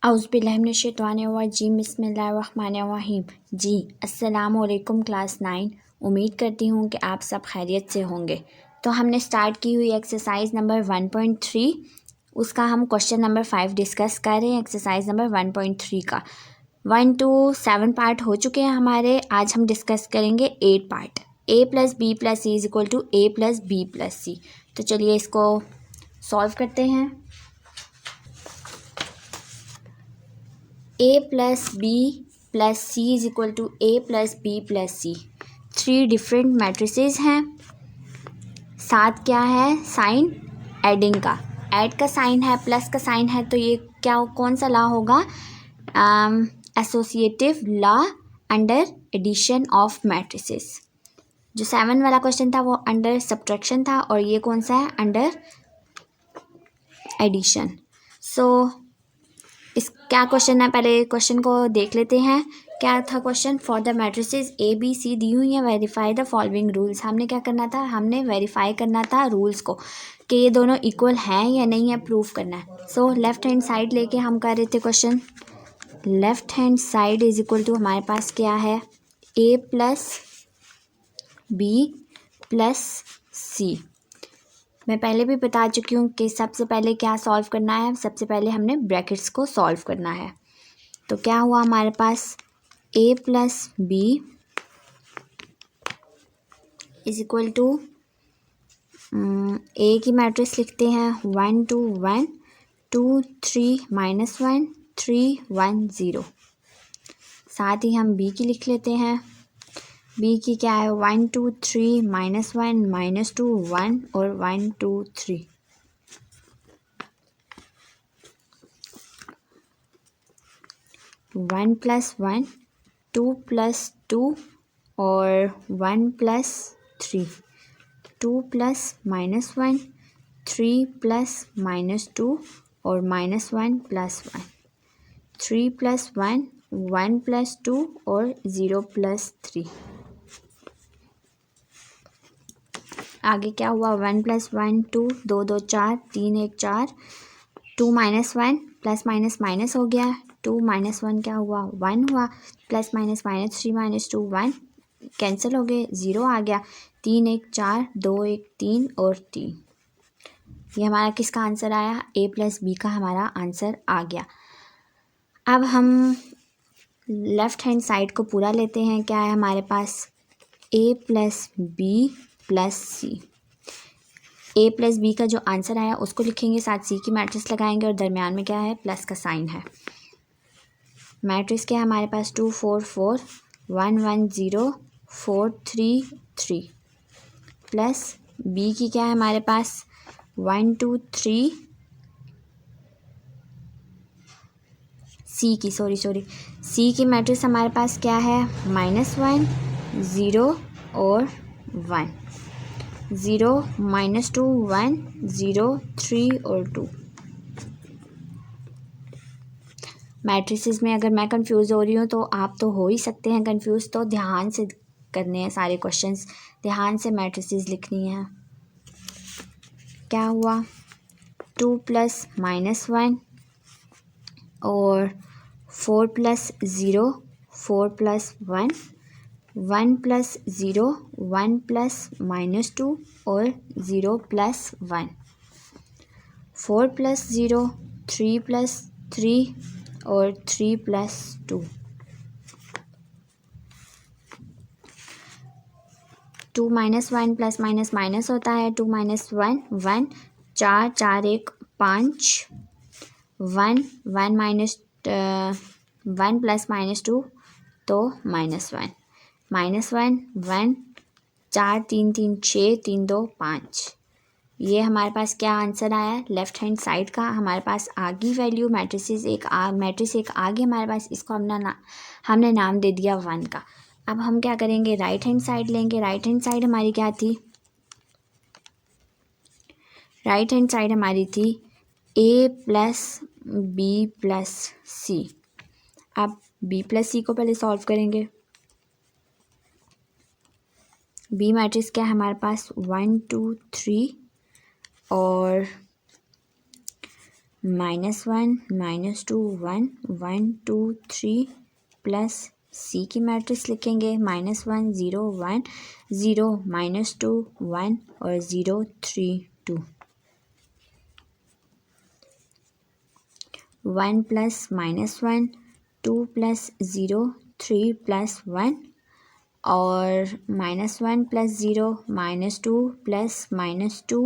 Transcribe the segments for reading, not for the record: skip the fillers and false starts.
औज़ुबिल्लाहिमिनश्शैतानिर्रजीम बिस्मिल्लाहिर्रहमानिर्रहीम। जी अस्सलाम वालेकुम क्लास 9। उम्मीद करती हूँ कि आप सब खैरियत से होंगे। तो हमने स्टार्ट की हुई एक्सरसाइज नंबर 1.3, उसका हम क्वेश्चन नंबर 5 डिस्कस कर रहे हैं। एक्सरसाइज नंबर 1.3 का 1 to 7 पार्ट हो चुके हैं हमारे। आज हम डिस्कस करेंगे 8 part. a + b + c = a + b + c। तो चलिए इसको सॉल्व करते हैं। a + b + c = a + b + c। 3 different matrices हैं। साथ क्या है, साइन एडिंग का, ऐड का साइन है, प्लस का साइन है। तो ये क्या, कौन सा लॉ होगा? Associative law under addition of matrices. जो 7 वाला क्वेश्चन था वो अंडर सब्ट्रैक्शन था, और ये कौन सा है? Under addition. सो इस क्या क्वेश्चन है, पहले क्वेश्चन को देख लेते हैं। क्या था question? For the matrices A B C दी हुई है, वेरीफाई द फॉलोइंग रूल्स। हमने क्या करना था? हमने वेरीफाई करना था रूल्स को कि ये दोनों इक्वल हैं या नहीं है, प्रूफ करना है। सो लेफ्ट हैंड साइड लेके हम कर रहे थे question. Left hand side is equal to हमारे पास क्या है? a + b + c। मैं पहले भी बता चुकी हूँ कि सबसे पहले क्या सॉल्व करना है। सबसे पहले हमने ब्रैकेट्स को सॉल्व करना है। तो क्या हुआ हमारे पास? a + b = a की मैट्रिक्स लिखते हैं 1 2 1 2 3 -1 3 1 0। साथ ही हम b की लिख लेते हैं। b की क्या है? 1 2 3 -1 -2 1 और 1 2 3। 1 + 1 2 + 2 और 1 + 3। 2 + -1 3 + -2 और -1 + 1 3 + 1 1 + 2 और 0 + 3। आगे क्या हुआ? 1 + 1 2 2 2 4 3 1 4 2 - 1 प्लस माइनस माइनस हो गया। 2 - 1 क्या हुआ? 1 हुआ। प्लस माइनस माइनस 3 - 2 1 कैंसिल हो गए, 0 आ गया। 3 1 4 2 1 3 और 3। ये हमारा किसका आंसर आया? a + b का हमारा आंसर आ गया। अब हम लेफ्ट हैंड साइड को पूरा लेते हैं। क्या है हमारे पास? a + b + c। a + b का जो आंसर आया उसको लिखेंगे, साथ c की मैट्रिक्स लगाएंगे, और दरमियान में क्या है? प्लस का साइन है। मैट्रिक्स क्या है हमारे पास? 2 4 4 1 1 0 4 3 3 प्लस b की क्या है हमारे पास? 1 2 3 c की c की मैट्रिक्स हमारे पास क्या है? -1 0 और 1 0 -2 1 0 3 और 2। मैट्रिसेस में अगर मैं कंफ्यूज हो रही हूँ तो आप तो हो ही सकते हैं कंफ्यूज। तो ध्यान से करने हैं सारे क्वेश्चंस, ध्यान से मैट्रिसेस लिखनी है। क्या हुआ? 2 + -1 और 4 + 0 4 + 1 1 + 0 1 + -2 और 0 + 1 4 + 0 3 + 3 और 3 + 2 2 - 1 प्लस माइनस माइनस होता है। 2 - 1 1 4 4 1 5 1 1 1 प्लस -2 तो -1 -1 1 4 3 3 6 3 2 5। ये हमारे पास क्या आंसर आया? लेफ्ट हैंड साइड का हमारे पास आ गई वैल्यू। मैट्रिसेस मैट्रिक्स एक आ गई हमारे पास। इसको हमने नाम दे दिया 1 का। अब हम क्या करेंगे? राइट हैंड साइड लेंगे। राइट हैंड साइड हमारी क्या थी? राइट हैंड साइड हमारी थी a + b + c। अब b + c को पहले सॉल्व करेंगे। b मैट्रिक्स क्या है हमारे पास? 1 2 3 और -1 -2 1 1 2 3 प्लस सी की मैट्रिक्स लिखेंगे -1 0 1 0 -2 1 और 0 3 2 1 प्लस -1 2 प्लस 0 3 प्लस 1 और -1 plus 0 -2 plus -2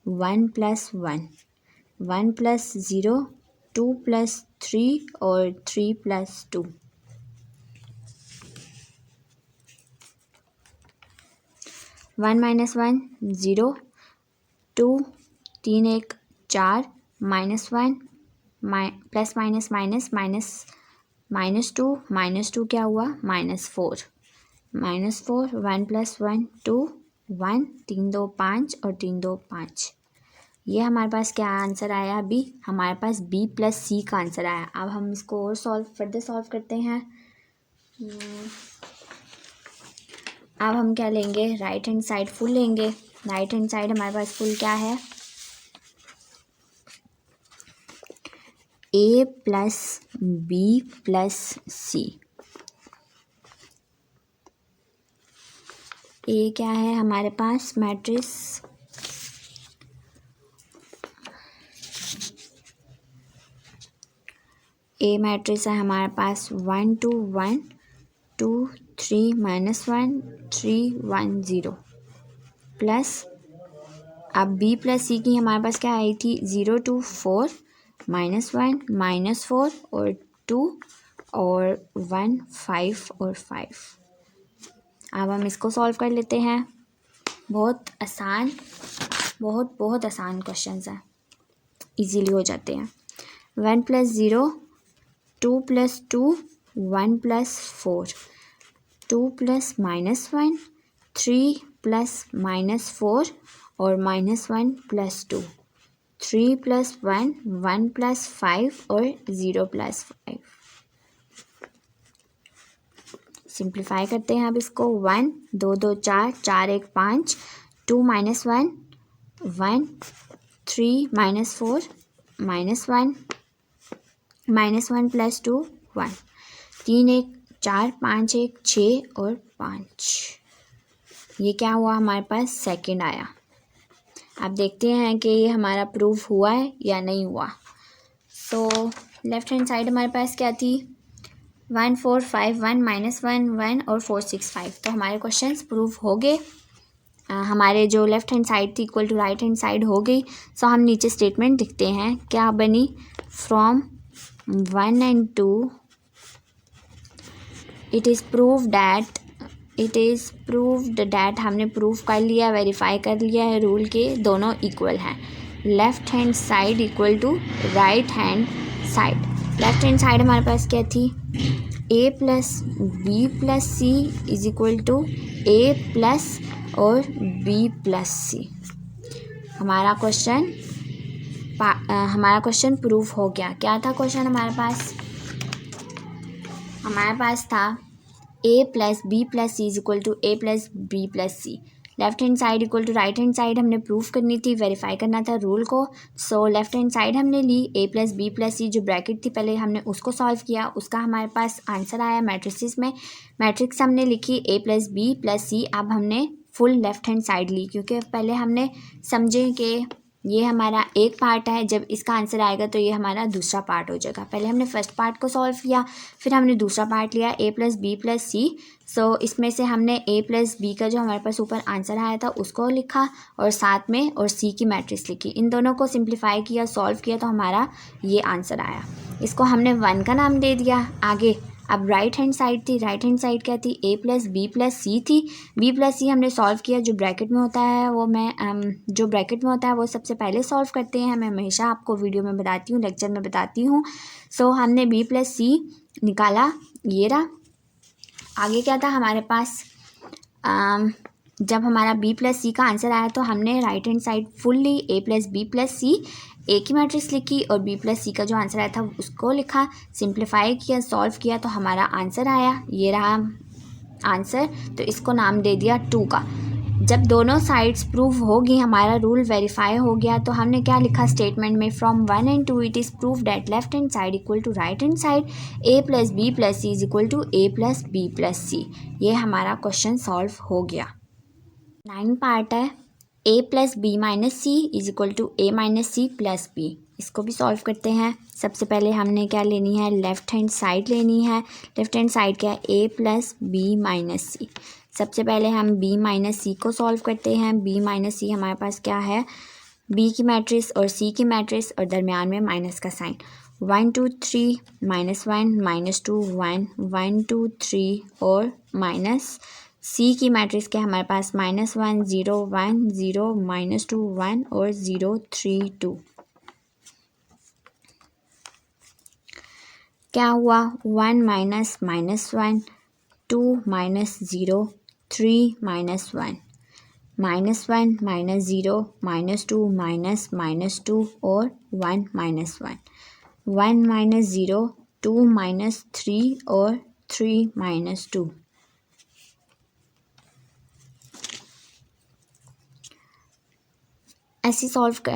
1 plus 1 1 plus 0 2 plus 3 और 3 plus 2 1 -1 0 2 3 1 4 -1 plus minus minus minus -2 -2 क्या हुआ -4 -4 1 प्लस 1 2 1 3 2 5 और 3 2 5। ये हमारे पास क्या आंसर आया? अभी हमारे पास B प्लस सी का आंसर आया। अब हम इसको और फर्दर सॉल्व करते हैं। अब हम क्या लेंगे? राइट हैंड साइड फुल लेंगे। राइट हैंड साइड हमारे पास फुल क्या है? A plus B plus C. A क्या है हमारे पास? मैट्रिक्स A मैट्रिक्स है हमारे पास 1 2 1 2 3 -1 3 1 0 प्लस अब B प्लस सी की हमारे पास क्या आई थी? 0 2 4 -1 -4 और 2 और 1 5 और 5। अब हम इसको सॉल्व कर लेते हैं। बहुत आसान, बहुत आसान क्वेश्चंस हैं, इजीली हो जाते हैं। 1 plus 0 2 plus 2 1 plus 4 2 plus -1 3 plus -4 और -1 प्लस 2 3 प्लस 1 1 प्लस 5 और 0 प्लस 5। सिंप्लीफाई करते हैं अब इसको। 1 2 2 4 4 1 5 2 -1 1 3 -4 -1 प्लस 2 1 3 1 4 5 1 6 और 5। ये क्या हुआ हमारे पास? सेकंड आया। अब देखते हैं कि ये हमारा प्रूफ हुआ है या नहीं हुआ। तो लेफ्ट हैंड साइड हमारे पास क्या थी? 1 4 5 1 -1 1 और 4 6 5। तो हमारे क्वेश्चंस प्रूफ हो गए। हमारे जो लेफ्ट हैंड साइड थी equal to right hand side हो गई। सो हम नीचे स्टेटमेंट लिखते हैं। क्या बनी? From 1 and 2 it is proved that हमने प्रूफ कर लिया, वेरीफाई कर लिया है रूल के दोनों इक्वल हैं। Left hand side equal to right hand side. Left hand side हमारे पास क्या थी? A plus B plus C is equal to A plus और B प्लस सी। हमारा क्वेश्चन प्रूफ हो गया। क्या था क्वेश्चन हमारे पास? हमारे पास था A plus B plus C is equal to A plus B plus C. Left hand side equal to right hand side हमने प्रूफ करनी थी, वेरीफाई करना था रूल को। सो लेफ्ट हैंड साइड हमने ली A प्लस B प्लस सी, जो bracket थी पहले हमने उसको सॉल्व किया, उसका हमारे पास आंसर आया मैट्रिसेस में। मैट्रिक्स हमने लिखी A प्लस B प्लस सी। अब हमने फुल लेफ्ट हैंड साइड ली, क्योंकि पहले हमने समझे कि ये हमारा एक पार्ट है, जब इसका आंसर आएगा तो ये हमारा दूसरा पार्ट हो जाएगा। पहले हमने फर्स्ट पार्ट को सॉल्व किया, फिर हमने दूसरा पार्ट लिया A प्लस B प्लस सी। सो इसमें से हमने A प्लस B का जो हमारे पास ऊपर आंसर आया था उसको लिखा और साथ में और C की मैट्रिक्स लिखी। इन दोनों को सिंप्लीफाई किया, सॉल्व किया तो हमारा ये आंसर आया। इसको हमने 1 का नाम दे दिया। आगे अब राइट हैंड साइड थी। राइट हैंड साइड क्या थी? A प्लस B प्लस सी थी। B प्लस सी हमने सॉल्व किया। जो ब्रैकेट में होता है वो सबसे पहले सॉल्व करते हैं। मैं हमेशा आपको वीडियो में बताती हूँ, लेक्चर में बताती हूँ। सो हमने B प्लस सी निकाला, ये रहा। आगे क्या था हमारे पास? जब हमारा B प्लस सी का आंसर आया तो हमने राइट हैंड साइड फुल ली, A plus B plus C, A की मैट्रिक्स लिखी और B प्लस सी का जो आंसर आया था उसको लिखा, सिंप्लीफाई किया, सॉल्व किया तो हमारा आंसर आया। ये रहा आंसर। तो इसको नाम दे दिया 2 का। जब दोनों साइड्स प्रूव हो गई, हमारा रूल वेरीफाई हो गया, तो हमने क्या लिखा स्टेटमेंट में, from 1 and 2 it is prove that left hand side equal to right hand side, a plus B plus C is equal to a plus B plus C. ये हमारा क्वेश्चन सॉल्व हो गया। 9 पार्ट है, a plus B minus C is equal to a minus C plus B. इसको भी solve करते हैं। सबसे पहले हमने क्या लेनी है, लेफ़्ट हैंड साइड लेनी है। लेफ़्ट हैंड साइड क्या है, a प्लस बी माइनस सी। सबसे पहले हम b माइनस सी को सॉल्व करते हैं। b माइनस सी हमारे पास क्या है, b की मैट्रिक्स और c की मैट्रिक्स और दरमियान में माइनस का साइन। 1 2 3 -1 -2 1 1 2 3 और माइनस c की मैट्रिक्स क्या है हमारे पास, -1 0 1 0 -2 1 और 0 3 2। क्या हुआ, 1 माइनस -1 2 माइनस 0 3 -1 -1 -0 -2 -2 और 1 -1 1 -0 2 -3 और 3 -2। ऐसे सॉल्व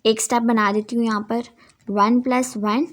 एक स्टेप बना देती हूँ यहाँ पर। 1 + 1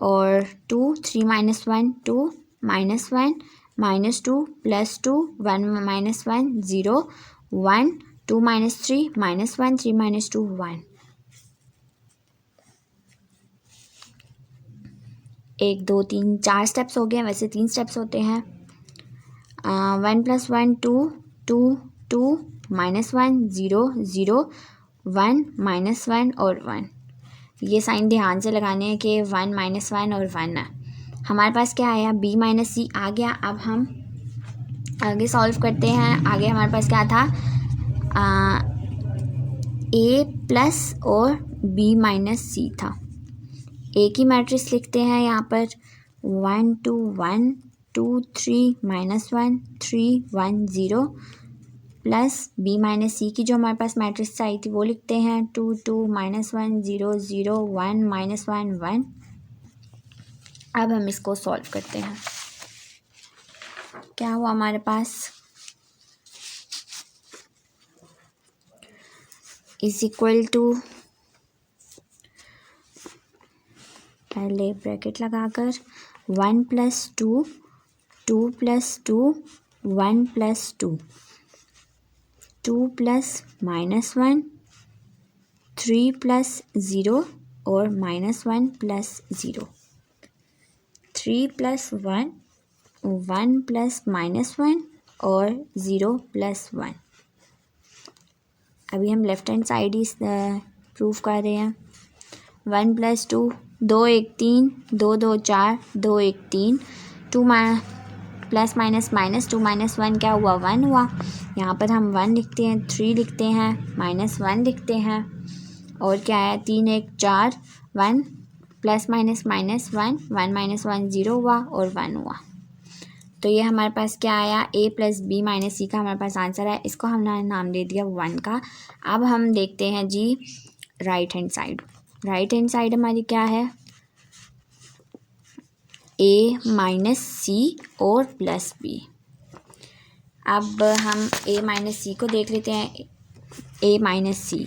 और 2 3 -1 2 -1 -2 + 2 1 -1 0 1 2 -3 -1 3 -2 1। 1 2 3 4 स्टेप्स हो गए, वैसे 3 स्टेप्स होते हैं। 1 + 1 2 2 2 -1 0 0 1 -1 और 1। ये साइन ध्यान से लगाने हैं कि 1 -1 और 1 है। हमारे पास क्या आया, b माइनस सी आ गया। अब हम आगे सॉल्व करते हैं। आगे हमारे पास क्या था, a प्लस और b माइनस सी था। a की मैट्रिक्स लिखते हैं यहाँ पर 1 2 1 2 3 -1 3 1 0 प्लस b माइनस सी की जो हमारे पास मैट्रिक्स आई थी वो लिखते हैं 2 2 -1 0 0 1 -1 1। अब हम इसको सॉल्व करते हैं। क्या हुआ हमारे पास, इज इक्वल टू, पहले ब्रैकेट लगाकर 1 + 2 2 + 2 1 + 2 2 + -1 3 + 0 और -1 + 0 3 + 1 1 + -1 और 0 + 1। अभी हम लेफ्ट हैंड साइड ही प्रूफ कर रहे हैं। 1 + 2 2 1 3 2 2 4 2 1 3 2 प्लस माइनस माइनस 2 -1 क्या हुआ, 1 हुआ। यहाँ पर हम 1 लिखते हैं, 3 लिखते हैं, -1 लिखते हैं और क्या है 3 1 4 1 प्लस माइनस -1 1 -1 0 हुआ और 1 हुआ। तो ये हमारे पास क्या आया, a + b - c का हमारे पास आंसर है। इसको हमने नाम दे दिया 1 का। अब हम देखते हैं जी right hand side. Right hand side हमारी क्या है, a - c और प्लस b। अब हम a - c को देख लेते हैं। a - c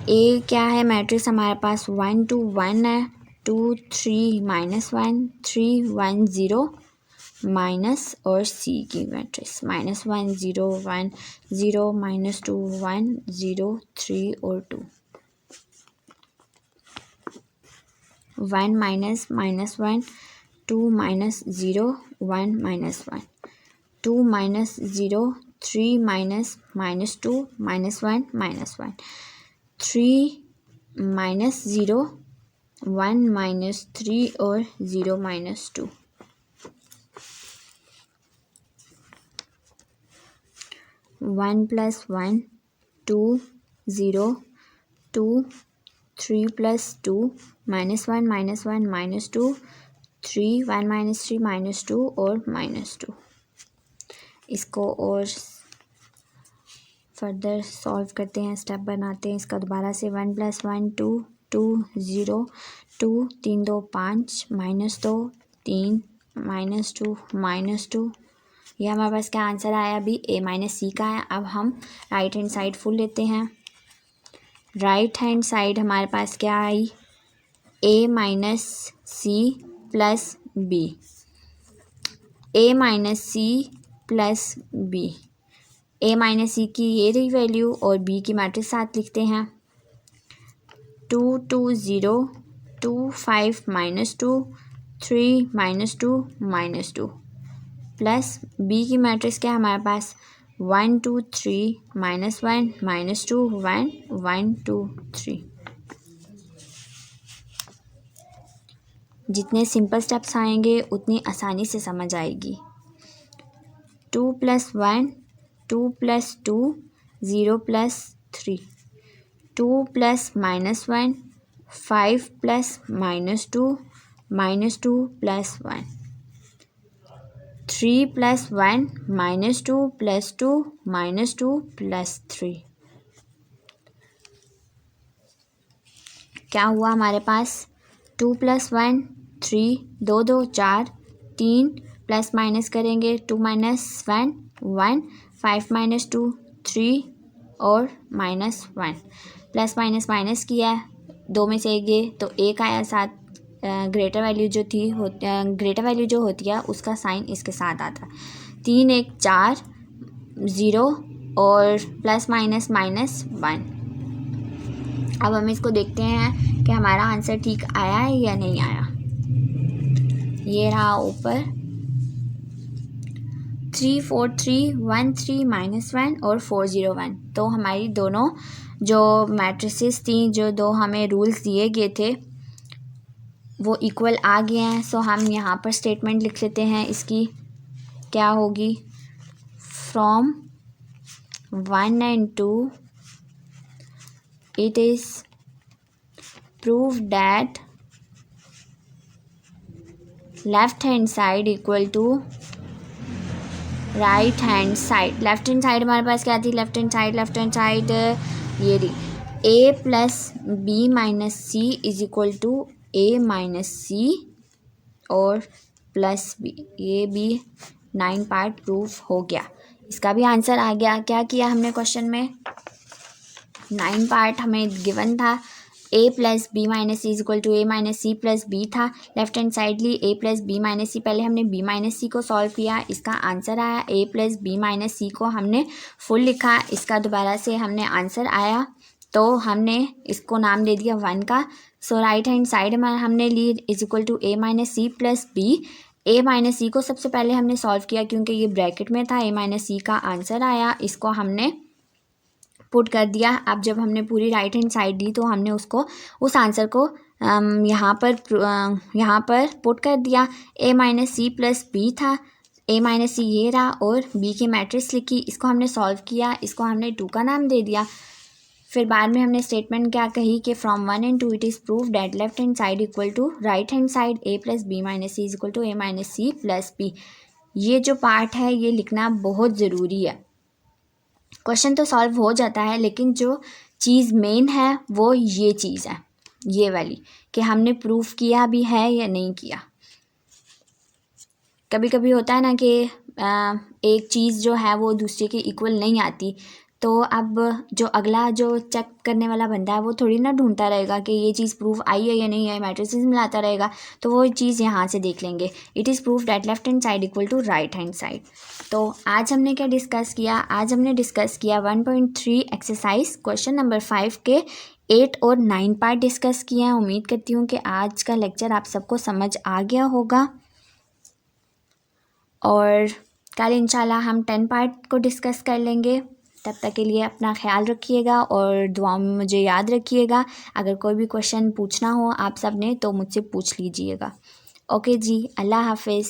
a क्या है मैट्रिक्स हमारे पास 1 2 1 है, 2 3 -1 3 1 0 माइनस और c की मैट्रिक्स -1 0 1 0 -2 1 0 3 और 2 1 -1 2 -0 1 -1 2 -0 3 -2 -1 -1 3 -0 1 -3 और 0 -2। वन प्लस 1 2 0 2 3 + 2 -1 -1 -2 3 1 -3 -2 और -2। इसको और फर्दर सॉल्व करते हैं, स्टेप बनाते हैं इसका दोबारा से। 1 + 1 2 2 0 2 3 2 5 -2 3 -2 -2 ये हमारे पास क्या आंसर आया अभी, a माइनस सी का है। अब हम राइट हैंड साइड फुल लेते हैं। राइट हैंड साइड हमारे पास क्या आई, a minus C plus B, a minus C plus B. a minus C की ये रही वैल्यू और b की मैट्रिक्स साथ लिखते हैं। 2 2 0 2 5 minus 2 3 minus 2 minus 2 plus b की मैट्रिक्स क्या है हमारे पास, 1 2 3 माइनस 1 माइनस 2 1 1 2 3। जितने सिंपल स्टेप्स आएंगे उतनी आसानी से समझ आएगी। 2 + 1 2 + 2 0 + 3 2 + -1 5 + -2 -2 + 1 3 + 1 -2 + 2 -2 + 3। क्या हुआ हमारे पास, 2 + 1 3 2 2 4 3 प्लस माइनस करेंगे 2 - 1 1 5 - 2 3 और -1 प्लस माइनस माइनस किया, दो में से एक गए तो एक आया साथ। ग्रेटर वैल्यू जो होती है उसका साइन इसके साथ आता। 3 1 4 0 और प्लस माइनस माइनस 1। अब हम इसको देखते हैं कि हमारा आंसर ठीक आया है या नहीं आया। ये रहा ऊपर 3 4 3 1 3 -1 और 4 0 1। तो हमारी दोनों जो मैट्रिसेस थी, जो दो हमें रूल्स दिए गए थे वो इक्वल आ गए हैं। सो हम यहाँ पर स्टेटमेंट लिख लेते हैं इसकी, क्या होगी, from 1 and 2 it is proved that left hand side equal to right hand side। Left hand side हमारे पास क्या थी, लेफ्ट हैंड साइड ये रही, a + b - c is equal to a - c और प्लस b। ये भी 9 पार्ट प्रूफ हो गया। इसका भी आंसर आ गया। क्या किया हमने क्वेश्चन में, 9 पार्ट हमें गिवन था। a + b - c is equal to a - c plus b था। लेफ्ट हैंड साइड ली, a + b - c, पहले हमने b - c को सॉल्व किया, इसका आंसर आया। a + b - c को हमने फुल लिखा, इसका दोबारा से हमने आंसर आया तो हमने इसको नाम दे दिया 1 का। सो राइट हैंड साइड में हमने ली is equal to a - c plus b। a - c को सबसे पहले हमने सॉल्व किया क्योंकि ये ब्रैकेट में था, a - c का आंसर आया, इसको हमने पुट कर दिया। अब जब हमने पूरी राइट हैंड साइड दी तो हमने उसको उस आंसर को यहाँ पर पुट कर दिया। a - c प्लस b था, a - c ये रहा और b की मैट्रिक्स लिखी, इसको हमने सॉल्व किया, इसको हमने 2 का नाम दे दिया। फिर बाद में हमने स्टेटमेंट क्या कही कि from 1 and 2 it is proof that left hand side equal to right hand side, a + b - c is equal to a - c plus b। ये जो पार्ट है ये लिखना बहुत ज़रूरी है। क्वेश्चन तो सॉल्व हो जाता है लेकिन जो चीज़ मेन है वो ये चीज़ है, ये वाली, कि हमने प्रूफ किया भी है या नहीं किया। कभी कभी होता है ना कि एक चीज़ जो है वो दूसरे के इक्वल नहीं आती, तो अब जो अगला जो चेक करने वाला बंदा है वो थोड़ी ना ढूंढता रहेगा कि ये चीज़ प्रूफ आई है या नहीं आई, मैट्रिसेस मिलाता रहेगा, तो वो चीज़ यहाँ से देख लेंगे। It is proof that left hand side equal to right hand side. तो आज हमने क्या डिस्कस किया, आज हमने डिस्कस किया 1.3 एक्सरसाइज क्वेश्चन नंबर 5 के 8 और 9 पार्ट डिस्कस किए हैं। उम्मीद करती हूँ कि आज का लेक्चर आप सबको समझ आ गया होगा और कल इंशाल्लाह हम 10 पार्ट को डिस्कस कर लेंगे। तब तक के लिए अपना ख्याल रखिएगा और दुआ में मुझे याद रखिएगा। अगर कोई भी क्वेश्चन पूछना हो आप सब ने तो मुझसे पूछ लीजिएगा। ओके जी, अल्लाह हाफिज़।